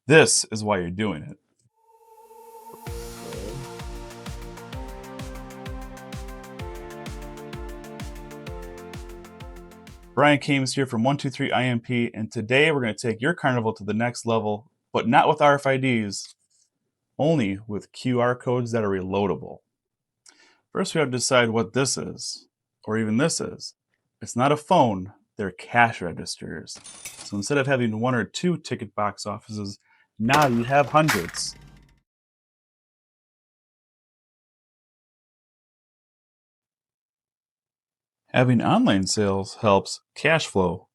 This is why you're doing it. Brian Kames here from 123 IMP, and today we're going to take your carnival to the next level, but not with RFIDs, only with QR codes that are reloadable. First, we have to decide what this is, or even this is. It's not a phone, they're cash registers. So instead of having one or two ticket box offices, now you have hundreds. Having online sales helps cash flow,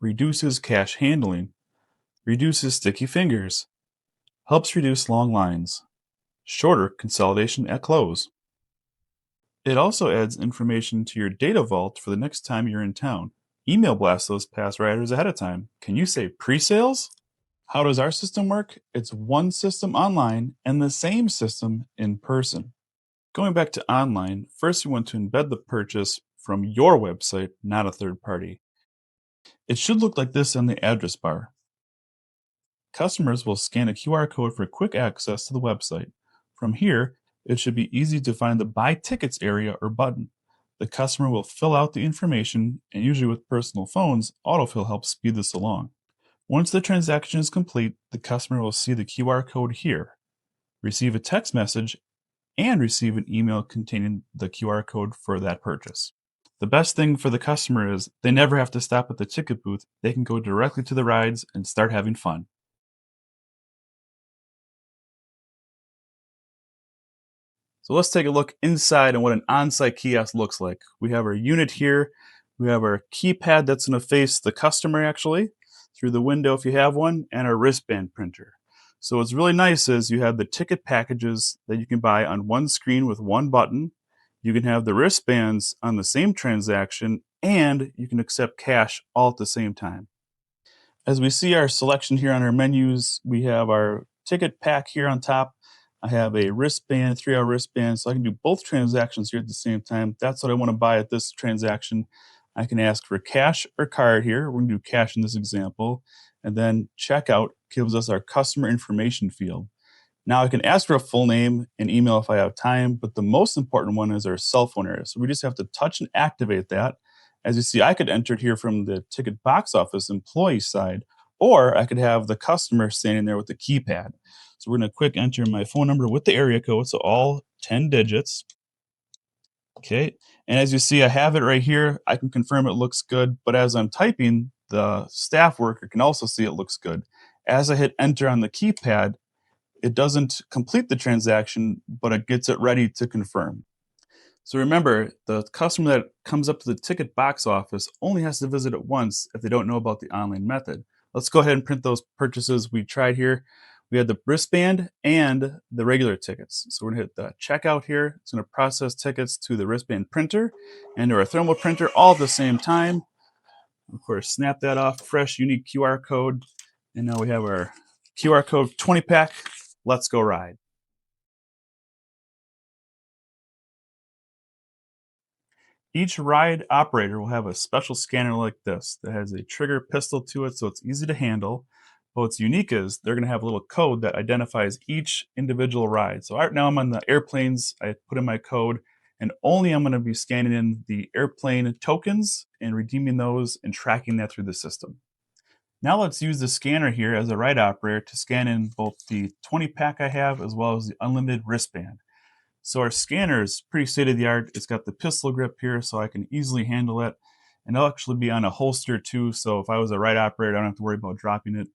reduces cash handling, reduces sticky fingers, helps reduce long lines, shorter consolidation at close. It also adds information to your data vault for the next time you're in town. Email blast those past riders ahead of time. Can you say pre-sales? How does our system work? It's one system online and the same system in person. Going back to online, first you want to embed the purchase from your website, not a third party. It should look like this on the address bar. Customers will scan a QR code for quick access to the website. From here, it should be easy to find the Buy Tickets area or button. The customer will fill out the information, and usually with personal phones, autofill helps speed this along. Once the transaction is complete, the customer will see the QR code here, receive a text message, and receive an email containing the QR code for that purchase. The best thing for the customer is they never have to stop at the ticket booth. They can go directly to the rides and start having fun. So let's take a look inside and what an on-site kiosk looks like. We have our unit here. We have our keypad that's going to face the customer actually through the window if you have one, and our wristband printer. So what's really nice is you have the ticket packages that you can buy on one screen with one button. You can have the wristbands on the same transaction, and you can accept cash all at the same time. As we see our selection here on our menus, we have our ticket pack here on top. I have a wristband, 3-hour wristband, so I can do both transactions here at the same time. That's what I want to buy at this transaction. I can ask for cash or card here. We're going to do cash in this example. And then checkout gives us our customer information field. Now I can ask for a full name and email if I have time, but the most important one is our cell phone area. So we just have to touch and activate that. As you see, I could enter it here from the ticket box office employee side, or I could have the customer standing there with the keypad. So we're going to quick enter my phone number with the area code, so all 10 digits. Okay. And as you see, I have it right here. I can confirm it looks good, but as I'm typing, the staff worker can also see it looks good. As I hit enter on the keypad, it doesn't complete the transaction, but it gets it ready to confirm. So remember, the customer that comes up to the ticket box office only has to visit it once if they don't know about the online method. Let's go ahead and print those purchases we tried here. We had the wristband and the regular tickets. So we're gonna hit the checkout here. It's gonna process tickets to the wristband printer and to our thermal printer all at the same time. Of course, snap that off, fresh, unique QR code. And now we have our QR code 20 pack. Let's go ride. Each ride operator will have a special scanner like this that has a trigger pistol to it so it's easy to handle. But what's unique is they're going to have a little code that identifies each individual ride. So right now I'm on the airplanes. I put in my code, and only I'm going to be scanning in the airplane tokens and redeeming those and tracking that through the system. Now let's use the scanner here as a ride operator to scan in both the 20 pack I have as well as the unlimited wristband. So our scanner is pretty state of the art. It's got the pistol grip here so I can easily handle it. And it'll actually be on a holster too. So if I was a ride operator, I don't have to worry about dropping it.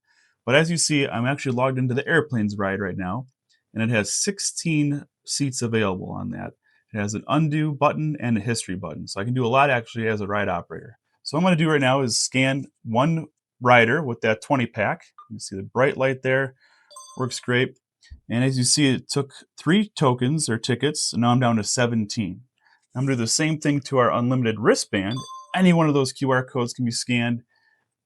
But as you see, I'm actually logged into the airplanes ride right now. And it has 16 seats available on that. It has an undo button and a history button. So I can do a lot actually as a ride operator. So what I'm going to do right now is scan one rider with that 20 pack. You can see the bright light there. Works great. And as you see, it took 3 tokens or tickets, and now I'm down to 17. I'm going to do the same thing to our unlimited wristband. Any one of those QR codes can be scanned.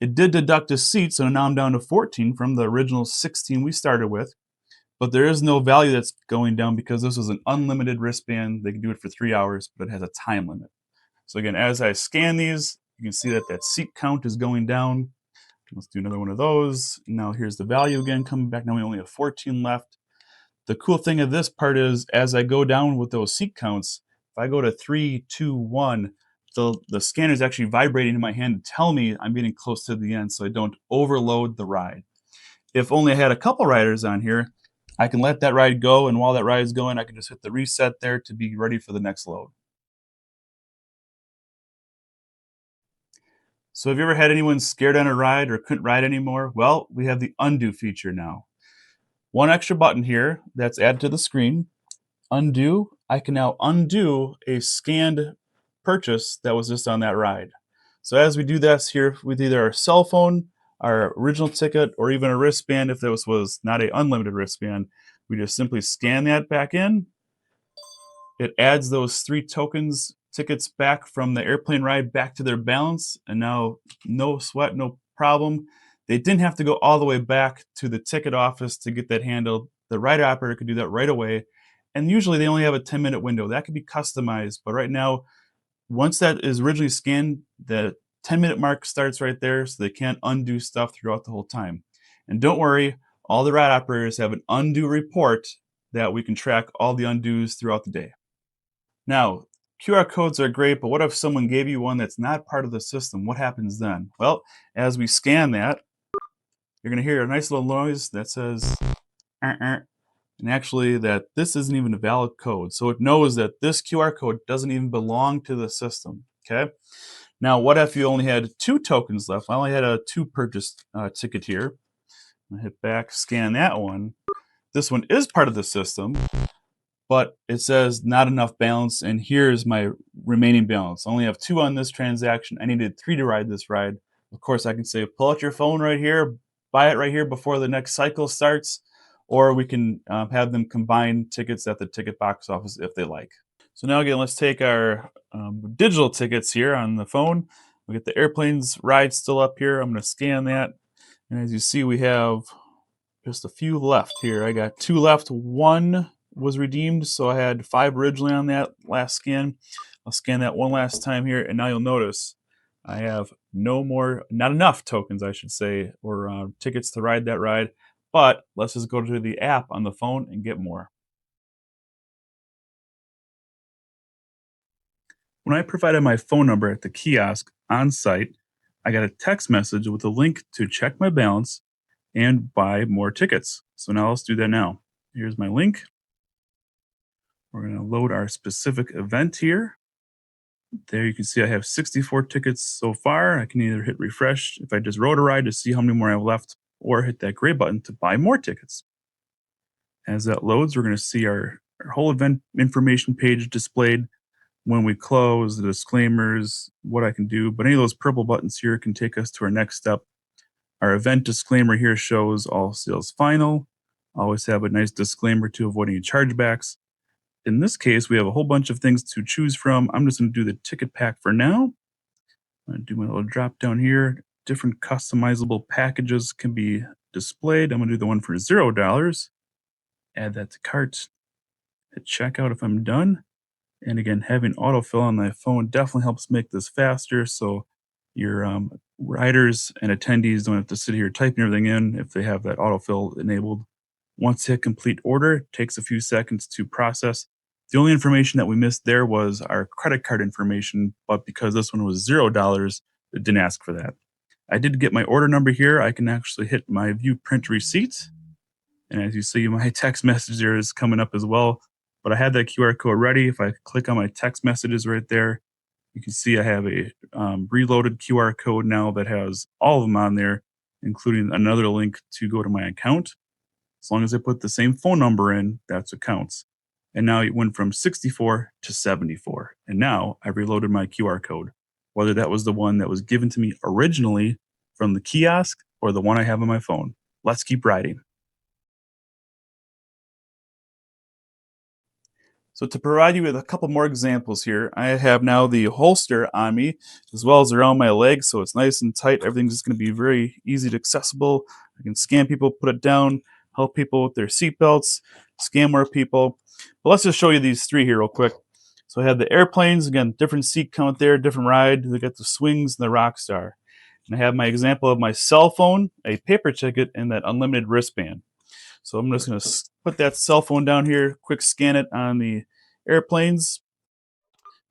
It did deduct a seat, so now I'm down to 14 from the original 16 we started with. But there is no value that's going down because this is an unlimited wristband. They can do it for 3 hours, but it has a time limit. So again, as I scan these, you can see that that seat count is going down. Let's do another one of those. Now here's the value again coming back. Now we only have 14 left. The cool thing of this part is as I go down with those seat counts, if I go to 3, 2, 1, the scanner is actually vibrating in my hand to tell me I'm getting close to the end so I don't overload the ride. If only I had a couple riders on here, I can let that ride go, and while that ride is going, I can just hit the reset there to be ready for the next load. So have you ever had anyone scared on a ride or couldn't ride anymore? Well, we have the undo feature now. One extra button here that's added to the screen. Undo. I can now undo a scanned purchase that was just on that ride. So as we do this here with either our cell phone, our original ticket, or even a wristband, if this was not a unlimited wristband, we just simply scan that back in. It adds those 3 tokens tickets back from the airplane ride back to their balance, and now no sweat, no problem. They didn't have to go all the way back to the ticket office to get that handled. The ride operator could do that right away. And usually they only have a 10-minute window. That could be customized, but right now, once that is originally scanned, the 10-minute mark starts right there, so they can't undo stuff throughout the whole time. And don't worry, all the ride operators have an undo report that we can track all the undos throughout the day. Now, QR codes are great, but what if someone gave you one that's not part of the system? What happens then? Well, as we scan that, you're going to hear a nice little noise that says, and actually that this isn't even a valid code. So it knows that this QR code doesn't even belong to the system. Okay. Now, what if you only had 2 tokens left? I only had a 2 purchase ticket here. I hit back, scan that one. This one is part of the system, but it says not enough balance, and here's my remaining balance. I only have 2 on this transaction. I needed 3 to ride this ride. Of course, I can say, pull out your phone right here, buy it right here before the next cycle starts, or we can have them combine tickets at the ticket box office if they like. So now again, let's take our digital tickets here on the phone. We get the airplane's ride still up here. I'm going to scan that, and as you see, we have just a few left here. I got 2 left. 1 was redeemed, so I had 5 originally on that last scan. I'll scan that one last time here, and now you'll notice I have not enough tokens, I should say, or tickets to ride that ride. But let's just go to the app on the phone and get more. When I provided my phone number at the kiosk on site, I got a text message with a link to check my balance and buy more tickets. So now let's do that now. Here's my link. We're going to load our specific event here. There you can see I have 64 tickets so far. I can either hit refresh if I just rode a ride to see how many more I have left, or hit that gray button to buy more tickets. As that loads, we're going to see our whole event information page displayed. When we close, the disclaimers, what I can do, but any of those purple buttons here can take us to our next step. Our event disclaimer here shows all sales final. Always have a nice disclaimer to avoid any chargebacks. In this case, we have a whole bunch of things to choose from. I'm just going to do the ticket pack for now. I'm going to do my little drop down here. Different customizable packages can be displayed. I'm going to do the one for $0. Add that to cart. Hit checkout if I'm done. And again, having autofill on my phone definitely helps make this faster. So your riders and attendees don't have to sit here typing everything in if they have that autofill enabled. Once hit complete order, it takes a few seconds to process. The only information that we missed there was our credit card information, but because this one was $0, it didn't ask for that. I did get my order number here. I can actually hit my view print receipt. And as you see, my text message there is coming up as well. But I had that QR code ready. If I click on my text messages right there, you can see I have a reloaded QR code now that has all of them on there, including another link to go to my account. As long as I put the same phone number in, that's what counts. And now it went from 64 to 74. And now I've reloaded my QR code, whether that was the one that was given to me originally from the kiosk or the one I have on my phone. Let's keep riding. So to provide you with a couple more examples here, I have now the holster on me as well as around my legs, so it's nice and tight. Everything's just going to be very easy to accessible. I can scan people, put it down, help people with their seatbelts, scan more people. But let's just show you these 3 here real quick. So I have the airplanes, again, different seat count there, different ride. They got the swings and the rock star. And I have my example of my cell phone, a paper ticket, and that unlimited wristband. So I'm just going to put that cell phone down here, quick scan it on the airplanes,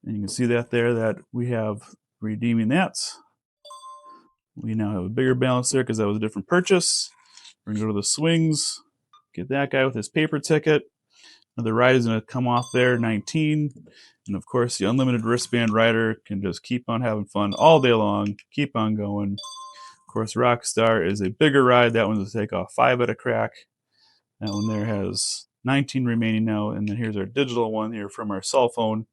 and you can see that there that we have redeeming that. We now have a bigger balance there because that was a different purchase. We're going to go to the swings, get that guy with his paper ticket. Another ride is going to come off there, 19. And of course, the unlimited wristband rider can just keep on having fun all day long, keep on going. Of course, Rockstar is a bigger ride. That one's going to take off 5 at a crack. That one there has 19 remaining now. And then here's our digital one here from our cell phone.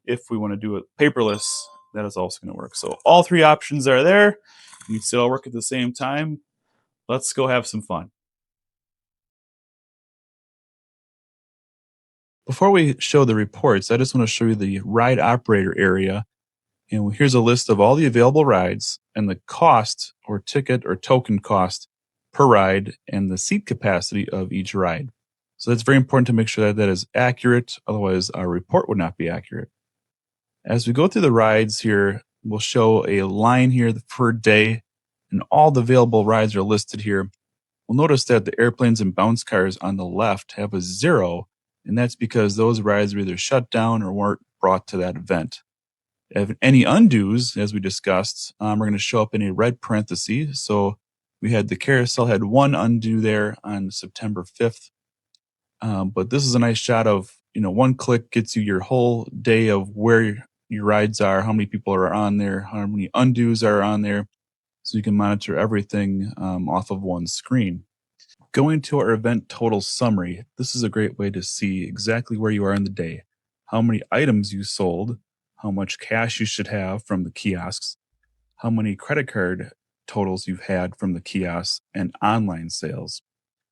If we want to do it paperless, that is also going to work. So all 3 options are there. You can still work at the same time. Let's go have some fun. Before we show the reports, I just want to show you the ride operator area. And here's a list of all the available rides and the cost or ticket or token cost per ride and the seat capacity of each ride. So that's very important to make sure that that is accurate. Otherwise, our report would not be accurate. As we go through the rides here, we'll show a line here per day, and all the available rides are listed here. We'll notice that the airplanes and bounce cars on the left have a 0, and that's because those rides were either shut down or weren't brought to that event. If any undos, as we discussed, are going to show up in a red parenthesis. So we had the carousel had 1 undo there on September 5th. But this is a nice shot of, 1 click gets you your whole day of where your rides are, how many people are on there, how many undos are on there. So you can monitor everything off of one screen. Going to our event total summary, this is a great way to see exactly where you are in the day, how many items you sold, how much cash you should have from the kiosks, how many credit card totals you've had from the kiosks, and online sales.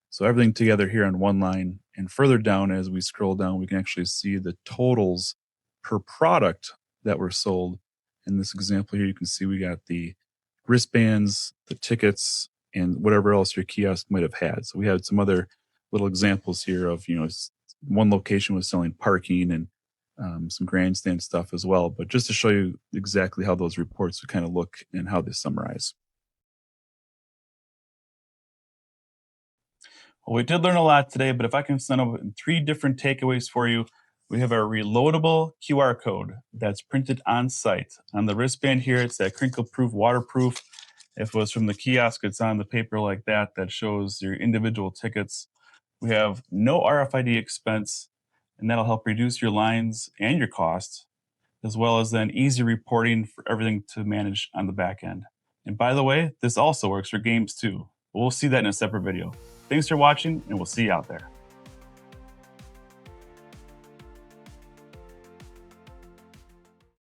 So everything together here on one line. And further down, as we scroll down, we can actually see the totals per product that were sold. In this example here, you can see we got the wristbands, the tickets, and whatever else your kiosk might have had. So we had some other little examples here of, one location was selling parking and some grandstand stuff as well. But just to show you exactly how those reports would kind of look and how they summarize. Well, we did learn a lot today, but if I can sum up in 3 different takeaways for you, we have our reloadable QR code that's printed on site. On the wristband here, it's that crinkle-proof, waterproof. If it was from the kiosk, it's on the paper like that that shows your individual tickets. We have no RFID expense, and that'll help reduce your lines and your costs, as well as then easy reporting for everything to manage on the back end. And by the way, this also works for games too. We'll see that in a separate video. Thanks for watching, and we'll see you out there.